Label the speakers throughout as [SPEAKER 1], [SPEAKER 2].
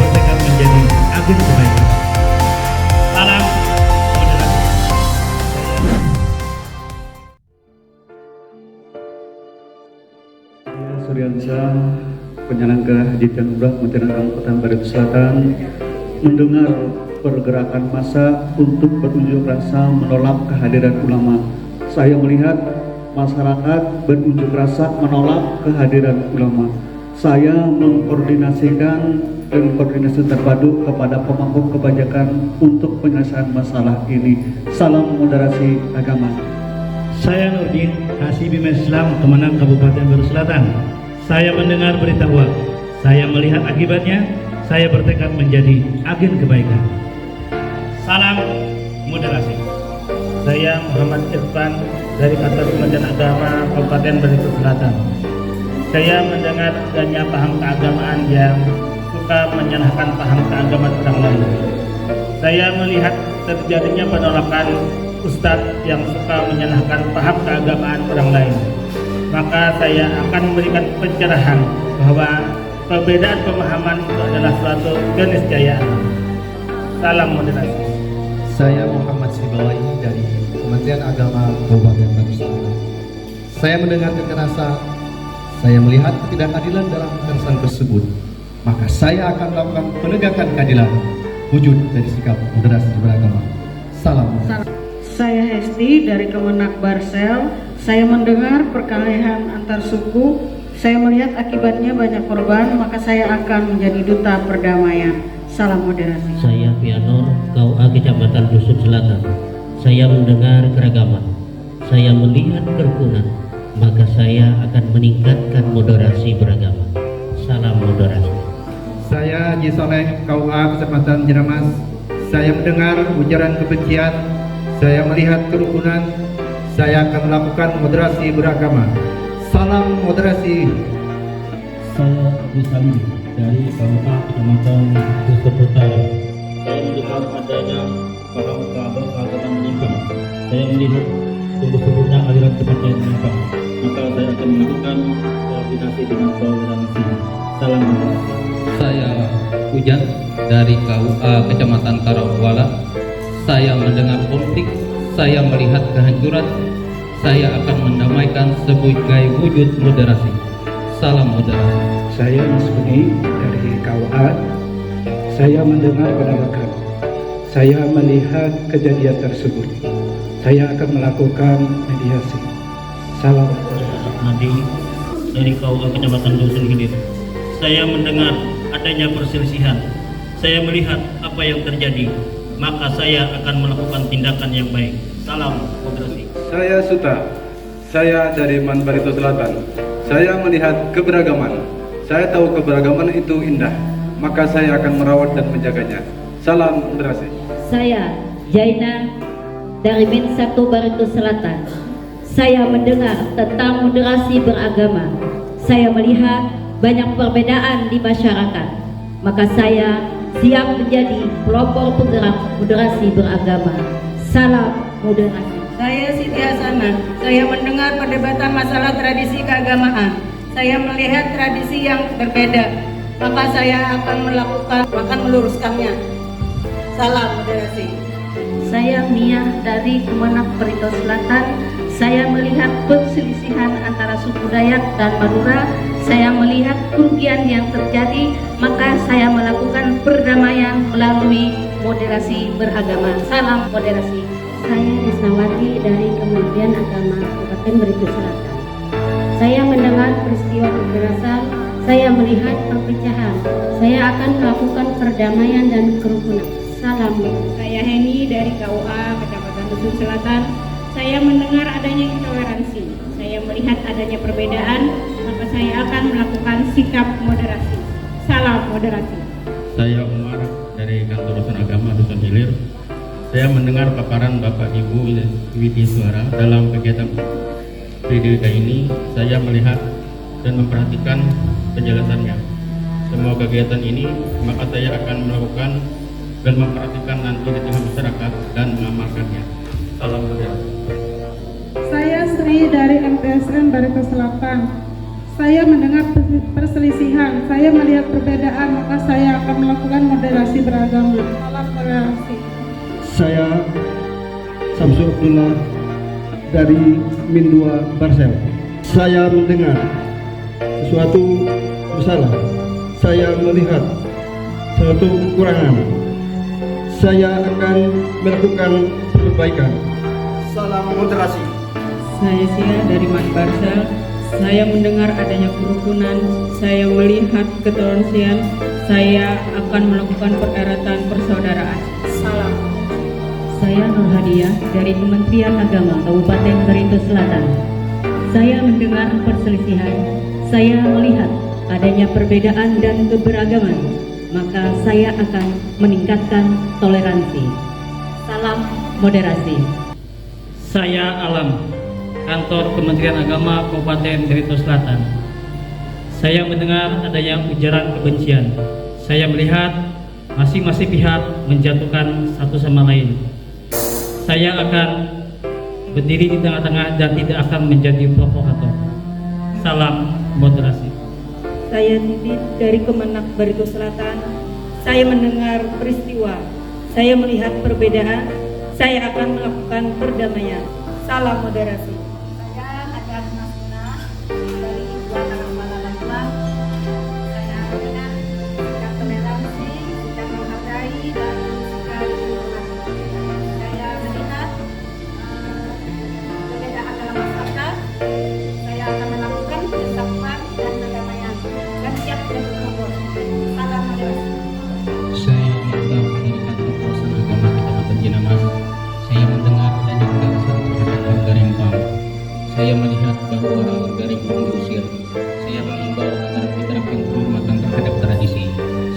[SPEAKER 1] bertekad menjadi agen kebaikan. Salam moderasi.
[SPEAKER 2] Saya Suryansyah, penyelenggaraan Haji dan Umrah Kementerian Agama Kota Barito Selatan, mendengar pergerakan massa untuk berunjuk rasa menolak kehadiran ulama. Saya melihat masyarakat berunjuk rasa menolak kehadiran ulama. Saya mengkoordinasikan dan koordinasi terpadu kepada pemangku kebijakan untuk penyelesaian masalah ini. Salam moderasi agama.
[SPEAKER 1] Saya Nurdin, Kasih Bima Islam, Kemenang Kabupaten Barito Selatan. Saya mendengar berita hoax, saya melihat akibatnya, saya bertekad menjadi agen kebaikan. Salam moderasi.
[SPEAKER 3] Saya Muhammad Irfan dari Kantor Kementerian Agama Kabupaten Barito Selatan. Saya mendengar adanya paham keagamaan yang suka menyalahkan paham keagamaan orang lain. Saya melihat terjadinya penolakan ustadz yang suka menyalahkan paham keagamaan orang lain. Maka saya akan memberikan pencerahan bahwa perbedaan pemahaman itu adalah suatu keniscayaan. Salam moderasi.
[SPEAKER 4] Saya Muhammad Sibawai dari Kementerian Agama Kabupaten Barito Selatan. Saya mendengar kekerasan, saya melihat ketidakadilan dalam kekerasan tersebut, maka saya akan melakukan penegakan keadilan wujud dari sikap moderasi beragama. Salam.
[SPEAKER 5] Saya Hesti dari Kemenak Barsel. Saya mendengar perkelahian antar suku. Saya melihat akibatnya banyak korban, maka saya akan menjadi duta perdamaian. Salam moderasi.
[SPEAKER 6] Saya Pianor, KUA Kecamatan Dusun Selatan. Saya mendengar keragaman, saya melihat kerukunan, maka saya akan meningkatkan moderasi beragama. Salam moderasi.
[SPEAKER 7] Saya Haji Soleh, KUA Kecamatan Jeremas. Saya mendengar ujaran kebencian, saya melihat kerukunan, saya akan melakukan moderasi beragama. Salam moderasi.
[SPEAKER 8] Saya Abu Salim dari KUA Kecamatan Dusun Utara.
[SPEAKER 3] Saya melihat adanya paham keagamaan menyimpang. Saya melihat sungguh-sungguhnya aliran kepercayaan menyimpang. Maka saya akan melakukan koordinasi dengan toleransi. Salam moderasi.
[SPEAKER 9] Saya Hujan dari KUA Kecamatan Tarawala. Saya mendengar konflik, saya melihat kehancuran, saya akan mendamaikan sebagai wujud moderasi. Salam moderasi.
[SPEAKER 2] Saya Mas Beni dari KUA. Saya mendengar penolakan. Saya melihat kejadian tersebut. Saya akan melakukan mediasi. Salam moderasi.
[SPEAKER 3] Madi dari KUA Kecamatan Dusun Hilir. Saya mendengar adanya perselisihan. Saya melihat apa yang terjadi, maka saya akan melakukan tindakan yang baik. Salam moderasi.
[SPEAKER 7] Saya Suta, saya dari Barito Selatan. Saya melihat keberagaman. Saya tahu keberagaman itu indah, maka saya akan merawat dan menjaganya. Salam moderasi.
[SPEAKER 10] Saya Jaina dari Min 1 Barito Selatan. Saya mendengar tentang moderasi beragama. Saya melihat banyak perbedaan di masyarakat, maka saya siap menjadi pelopor penggerak moderasi beragama. Salam moderasi.
[SPEAKER 5] Saya Siti Hasanah. Saya mendengar perdebatan masalah tradisi keagamaan. Saya melihat tradisi yang berbeda, maka saya akan meluruskannya. Salam moderasi.
[SPEAKER 10] Saya Mia dari Kemenak Barito Selatan. Saya melihat perselisihan antara suku Dayak dan Madura. Saya melihat kerugian yang terjadi, maka saya melakukan perdamaian melalui moderasi beragama. Salam moderasi.
[SPEAKER 11] Saya Isnawati dari Kementerian Agama Kabupaten Barito Selatan. Saya mendengar peristiwa kekerasan, saya melihat perpecahan. Saya akan melakukan perdamaian dan kerukunan. Salam.
[SPEAKER 12] Saya Heni dari KUA Kecamatan Dusun Selatan. Saya mendengar adanya intoleransi. Saya melihat adanya perbedaan, maka saya akan melakukan sikap moderasi. Salam moderasi.
[SPEAKER 3] Saya Umar dari Kantor Urusan Agama Dusun Hilir. Saya mendengar paparan Bapak Ibu Widi Suara dalam kegiatan PDK ini. Saya melihat dan memperhatikan penjelasannya. Semua kegiatan ini maka saya akan melakukan dan memperhatikan nanti di tengah masyarakat dan mengamalkannya. Salam moderasi.
[SPEAKER 12] Saya Sri dari MTSN Barito Selatan. Saya mendengar perselisihan, saya melihat perbedaan, maka saya akan melakukan
[SPEAKER 5] melakukan moderasi beragama. Salam toleransi.
[SPEAKER 2] Saya Samsul Abdullah dari Mindua Barsel. Saya mendengar sesuatu salah, saya melihat suatu kekurangan, saya akan melakukan perbaikan.
[SPEAKER 7] Salam moderasi.
[SPEAKER 13] Saya Sia dari Mat Barsel. Saya mendengar adanya kerukunan, saya melihat ketoleransian, saya akan melakukan pereratan persaudaraan.
[SPEAKER 5] Salam.
[SPEAKER 10] Saya Nur Hadiah dari Kementerian Agama Kabupaten Barito Selatan. Saya mendengar perselisihan, saya melihat adanya perbedaan dan keberagaman, maka saya akan meningkatkan toleransi. Salam moderasi.
[SPEAKER 3] Saya Alam, Kantor Kementerian Agama Kabupaten Barito Selatan. Saya mendengar adanya ujaran kebencian. Saya melihat masing-masing pihak menjatuhkan satu sama lain. Saya akan berdiri di tengah-tengah dan tidak akan menjadi provokator. Salam moderasi.
[SPEAKER 13] Saya Titit dari Kemenak Barito Selatan. Saya mendengar peristiwa, saya melihat perbedaan, saya akan melakukan perdamaian. Salam moderasi.
[SPEAKER 5] Saya Hajar Masuna dari Ibu Malalatuan. Saya mendengar sikap toleransi, sikap menghargai dan sikap menghormati. Saya melihat perbedaan dalam masyarakat. Saya akan melakukan persatuan dan perdamaian dan siap untuk membuat. Salam moderasi.
[SPEAKER 9] Saya Muhammad dari Kantor Pelaksana Agama Kecamatan Jinamas. Saya mendengar adanya kekerasan terhadap warga Rempang. Saya melihat bahwa warga Rempang diusir. Saya mengimbau agar diterapkan penghormatan terhadap tradisi.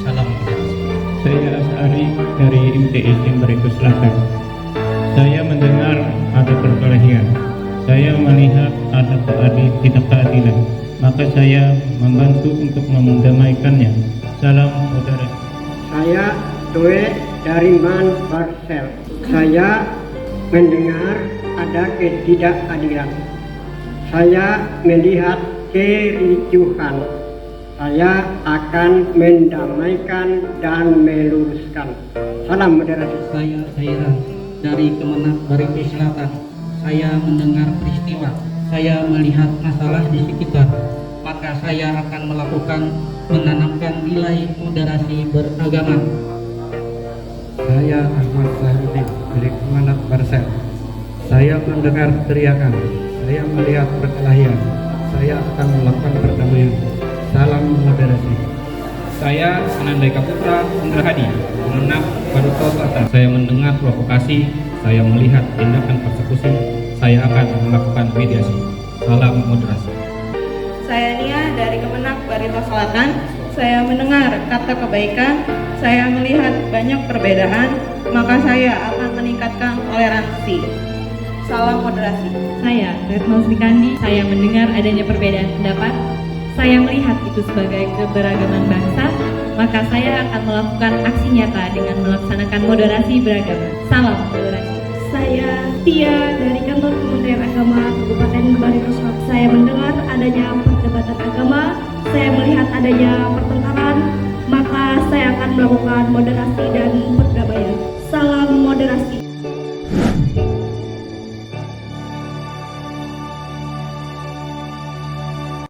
[SPEAKER 9] Salam moderasi.
[SPEAKER 8] Saya Asari dari MTS Barito Selatan. Saya mendengar ada perkelahian. Saya melihat ada tidak keadilan. Maka saya membantu untuk mendamaikannya. Salam moderasi.
[SPEAKER 14] Saya Toe dari Man Barsel. Saya mendengar ada ketidakadilan. Saya melihat kericuhan. Saya akan mendamaikan dan meluruskan. Salam moderasi.
[SPEAKER 15] Saya Zaira dari Kemenak Barito Selatan. Saya mendengar peristiwa, saya melihat masalah di sekitar, maka saya akan melakukan menanamkan nilai moderasi beragama.
[SPEAKER 7] Saya Ahmad Sahrudin dari Kemenak Barsel. Saya mendengar teriakan, saya melihat perkelahian, saya akan melakukan perdamaian. Salam moderasi.
[SPEAKER 9] Saya Anandai Kaputra Indra Hadi, Kemenak Barito Selatan. Saya mendengar provokasi, saya melihat tindakan persekusi, saya akan melakukan mediasi. Salam moderasi.
[SPEAKER 5] Saya Nia dari Kemenak Barito Selatan. Saya mendengar kata kebaikan, saya melihat banyak perbedaan, maka saya akan meningkatkan toleransi. Salam moderasi.
[SPEAKER 13] Saya Retno Srikandi. Saya mendengar adanya perbedaan pendapat, saya melihat itu sebagai keberagaman bangsa, maka saya akan melakukan aksi nyata dengan melaksanakan moderasi beragama. Salam moderasi.
[SPEAKER 12] Saya Tia dari Kantor Kementerian Agama Kabupaten Barito Selatan. Saya mendengar adanya perdebatan agama, saya melihat adanya pertengkaran, maka saya akan melakukan moderasi dan